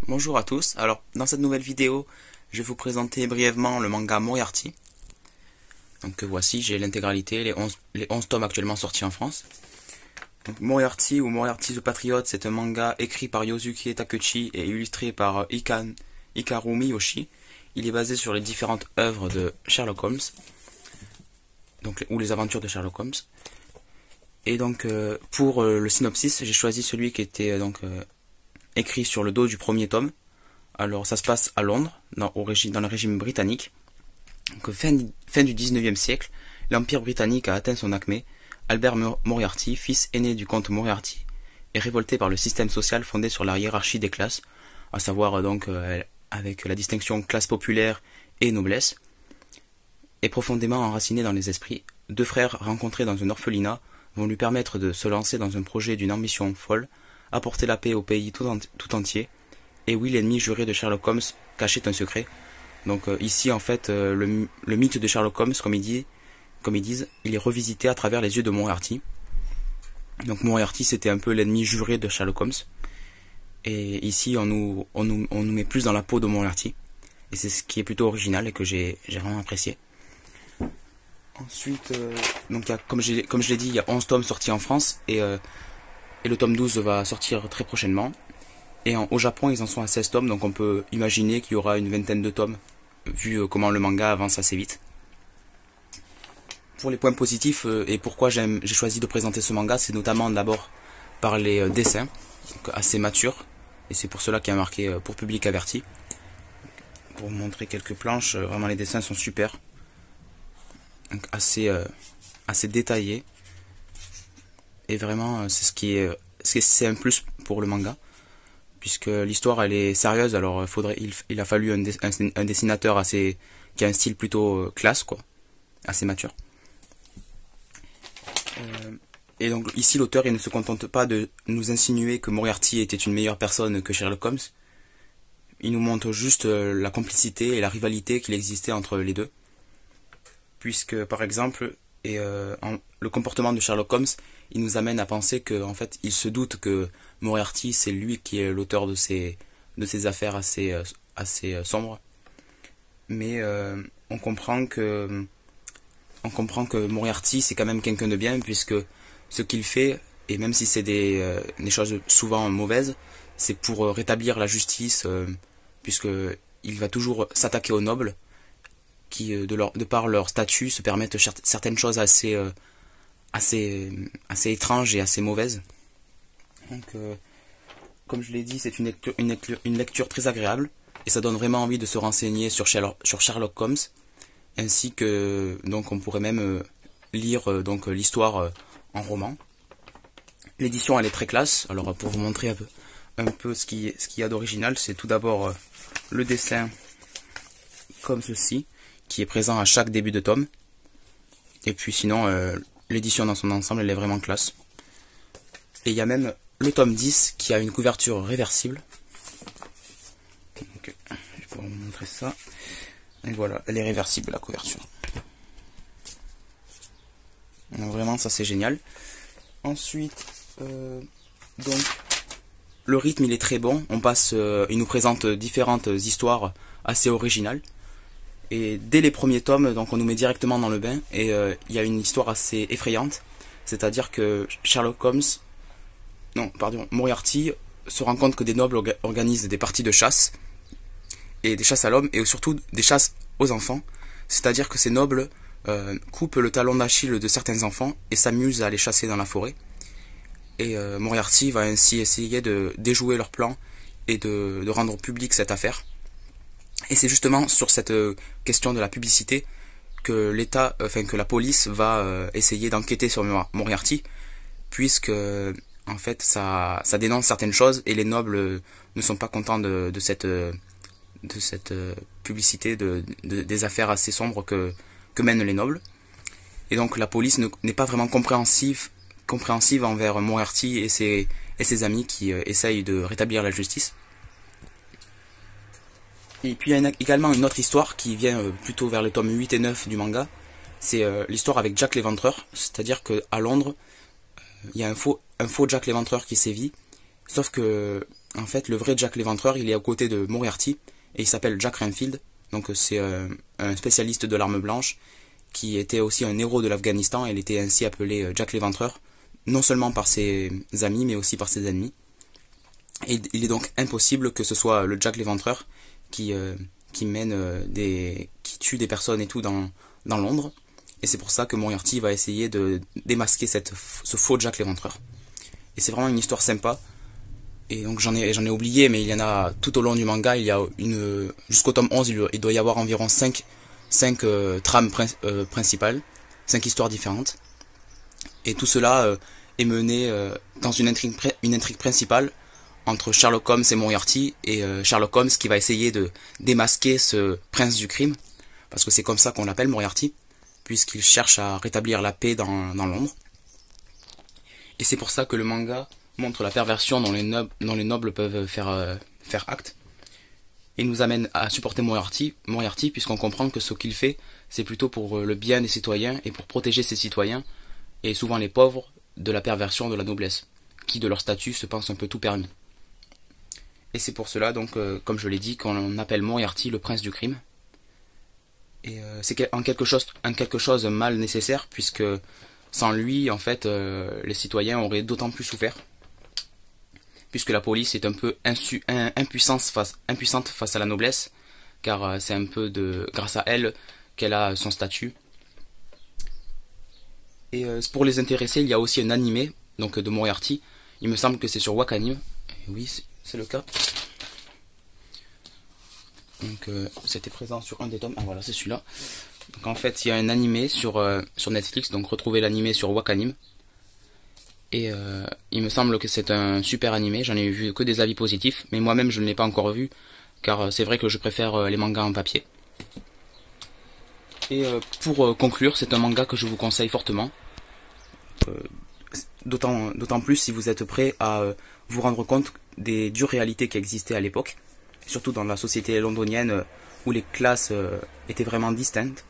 Bonjour à tous, alors dans cette nouvelle vidéo, je vais vous présenter brièvement le manga Moriarty. Donc voici, j'ai l'intégralité, les 11 tomes actuellement sortis en France. Donc, Moriarty ou Moriarty the Patriot, c'est un manga écrit par Yosuke Takeuchi et illustré par Hikaru Miyoshi. Il est basé sur les différentes œuvres de Sherlock Holmes, ou les aventures de Sherlock Holmes. Et donc pour le synopsis, j'ai choisi celui qui était écrit sur le dos du premier tome. Alors ça se passe à Londres, dans le régime britannique. Donc, fin du 19e siècle, l'Empire britannique a atteint son acmé. Albert Moriarty, fils aîné du comte Moriarty, est révolté par le système social fondé sur la hiérarchie des classes, à savoir avec la distinction classe populaire et noblesse. Et profondément enraciné dans les esprits, deux frères rencontrés dans un orphelinat vont lui permettre de se lancer dans un projet d'une ambition folle, apporter la paix au pays tout entier. Et oui, l'ennemi juré de Sherlock Holmes cachait un secret. Donc ici, en fait, le mythe de Sherlock Holmes, comme ils disent, il est revisité à travers les yeux de Moriarty. Donc Moriarty, c'était un peu l'ennemi juré de Sherlock Holmes. Et ici, on nous met plus dans la peau de Moriarty. Et c'est ce qui est plutôt original et que j'ai vraiment apprécié. Ensuite, comme je l'ai dit, il y a 11 tomes sortis en France et le tome 12 va sortir très prochainement. Et au Japon, ils en sont à 16 tomes, donc on peut imaginer qu'il y aura une vingtaine de tomes, vu comment le manga avance assez vite. Pour les points positifs et pourquoi j'ai choisi de présenter ce manga, c'est notamment d'abord par les dessins, donc assez matures, et c'est pour cela qu'il y a marqué pour public averti. Pour vous montrer quelques planches, vraiment les dessins sont super, donc assez détaillés, et vraiment c'est un plus pour le manga. Puisque l'histoire elle est sérieuse, alors il a fallu un dessinateur qui a un style plutôt classe, quoi, assez mature. Et donc ici l'auteur il ne se contente pas de nous insinuer que Moriarty était une meilleure personne que Sherlock Holmes. Il nous montre juste la complicité et la rivalité qu'il existait entre les deux. Puisque par exemple, le comportement de Sherlock Holmes, il nous amène à penser que en fait, il se doute que Moriarty, c'est lui qui est l'auteur de ces affaires assez sombres. Mais on comprend que Moriarty, c'est quand même quelqu'un de bien, puisque ce qu'il fait, et même si c'est des choses souvent mauvaises, c'est pour rétablir la justice, puisque il va toujours s'attaquer aux nobles, qui, de par leur statut, se permettent certaines choses assez étranges et assez mauvaises. Donc, comme je l'ai dit, c'est une lecture très agréable, et ça donne vraiment envie de se renseigner sur Sherlock Holmes, ainsi que donc on pourrait même lire l'histoire en roman. L'édition elle est très classe. Alors pour vous montrer un peu ce qu'il y a d'original, c'est tout d'abord le dessin comme ceci, qui est présent à chaque début de tome. Et puis sinon, l'édition dans son ensemble, elle est vraiment classe. Et il y a même le tome 10 qui a une couverture réversible. Donc, je vais pouvoir vous montrer ça. Et voilà, elle est réversible la couverture. Donc, vraiment, ça c'est génial. Ensuite, donc, le rythme il est très bon. Il nous présente différentes histoires assez originales. Et dès les premiers tomes, donc on nous met directement dans le bain et il y a une histoire assez effrayante. C'est-à-dire que Moriarty se rend compte que des nobles organisent des parties de chasse et des chasses à l'homme et surtout des chasses aux enfants. C'est-à-dire que ces nobles coupent le talon d'Achille de certains enfants et s'amusent à les chasser dans la forêt. Et Moriarty va ainsi essayer de déjouer leur plan et de rendre public cette affaire. Et c'est justement sur cette question de la publicité que que la police va essayer d'enquêter sur Moriarty, puisque en fait ça dénonce certaines choses et les nobles ne sont pas contents de cette publicité des affaires assez sombres que mènent les nobles. Et donc la police n'est pas vraiment compréhensive envers Moriarty et ses amis qui essayent de rétablir la justice. Et puis il y a également une autre histoire qui vient plutôt vers le tome 8 et 9 du manga. C'est l'histoire avec Jack l'Éventreur. C'est-à-dire qu'à Londres, il y a un faux Jack l'Éventreur qui sévit. Sauf que En fait, le vrai Jack l'Éventreur, il est aux côtés de Moriarty, et il s'appelle Jack Renfield. Donc c'est un spécialiste de l'arme blanche, qui était aussi un héros de l'Afghanistan. Il était ainsi appelé Jack l'Éventreur, non seulement par ses amis, mais aussi par ses ennemis. Et il est donc impossible que ce soit le Jack l'Éventreur qui tue des personnes et tout dans Londres. Et c'est pour ça que Moriarty va essayer de démasquer ce faux Jack l'Éventreur. Et c'est vraiment une histoire sympa. Et donc j'en ai oublié, mais il y en a tout au long du manga. Il y a jusqu'au tome 11, il doit y avoir environ 5 trames principales, 5 histoires différentes. Et tout cela est mené dans une intrigue principale entre Sherlock Holmes et Moriarty, et Sherlock Holmes qui va essayer de démasquer ce prince du crime, parce que c'est comme ça qu'on l'appelle, Moriarty, puisqu'il cherche à rétablir la paix dans Londres. Et c'est pour ça que le manga montre la perversion dont les nobles peuvent faire acte, et nous amène à supporter Moriarty puisqu'on comprend que ce qu'il fait, c'est plutôt pour le bien des citoyens et pour protéger ses citoyens, et souvent les pauvres, de la perversion de la noblesse, qui de leur statut se pensent un peu tout permis. Et c'est pour cela, donc, comme je l'ai dit, qu'on appelle Moriarty le prince du crime. Et c'est en quelque chose mal nécessaire, puisque sans lui, en fait, les citoyens auraient d'autant plus souffert, puisque la police est un peu impuissante face à la noblesse, car c'est un peu grâce à elle qu'elle a son statut. Et pour les intéressés, il y a aussi un animé donc de Moriarty. Il me semble que c'est sur Wakanim. Et oui, c'est le cas. Donc c'était présent sur un des tomes. Ah voilà, c'est celui-là. Donc en fait, il y a un animé sur Netflix. Donc retrouvez l'animé sur Wakanim. Et il me semble que c'est un super animé. J'en ai vu que des avis positifs, mais moi-même je ne l'ai pas encore vu, car c'est vrai que je préfère les mangas en papier. Et pour conclure, c'est un manga que je vous conseille fortement. D'autant plus si vous êtes prêt à vous rendre compte des dures réalités qui existaient à l'époque, surtout dans la société londonienne où les classes étaient vraiment distinctes.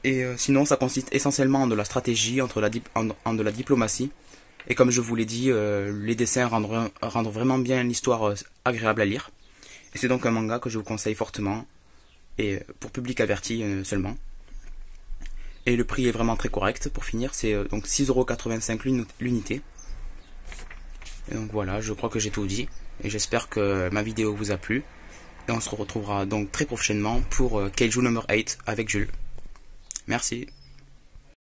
Et sinon, ça consiste essentiellement en de la stratégie, en de la diplomatie. Et comme je vous l'ai dit, les dessins rendent vraiment bien l'histoire agréable à lire. Et c'est donc un manga que je vous conseille fortement, et pour public averti seulement. Et le prix est vraiment très correct. Pour finir, c'est donc 6,85€ l'unité. Et donc voilà, je crois que j'ai tout dit. Et j'espère que ma vidéo vous a plu. Et on se retrouvera donc très prochainement pour Kaiju No. 8 avec Jules. Merci.